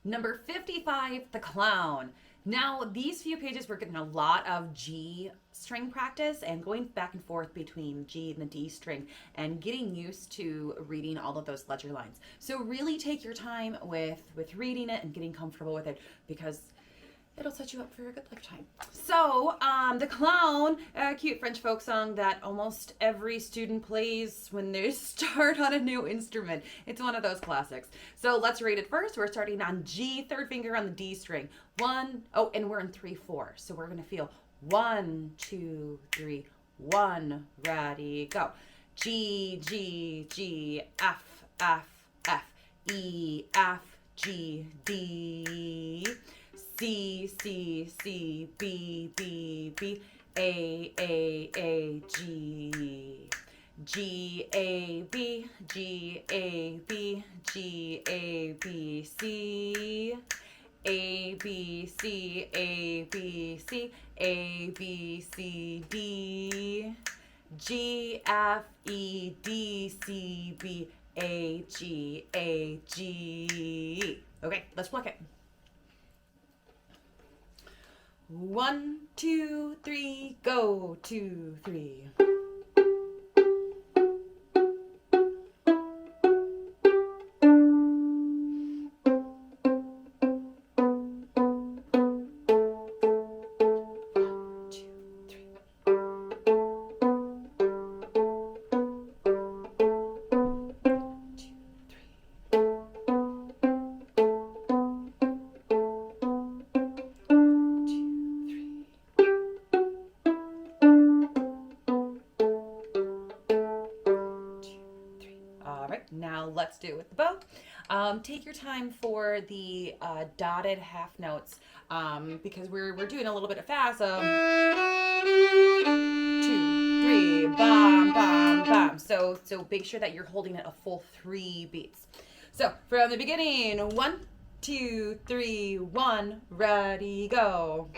Number 55, the clown. Now, these few pages, we're getting a lot of G string practice and going back and forth between G and the D string and getting used to reading all of those ledger lines. So really take your time with reading it and getting comfortable with it, because it'll set you up for a good lifetime. So, the clown, a cute French folk song that almost every student plays when they start on a new instrument. It's one of those classics. So let's read it first. We're starting on G, third finger on the D string. And we're in 3/4. So we're gonna feel 1, 2, 3, 1, ready, go. G, G, G, F, F, F, E, F, G, D. C, C, C, B, B, B, A, G. G, A, B, G, A, B, G, A, B, C. A, B, C, A, B, C, A, B, C, D. G, F, E, D, C, B, A, G, A, G. Okay, let's pluck it. 1, 2, 3, go. 2, 3. Now let's do it with the bow. Take your time for the dotted half notes, because we're doing a little bit of fast. 2, 3, bam, bam, bam. So make sure that you're holding it a full 3 beats. So from the beginning, 1, 2, 3, 1, ready, go.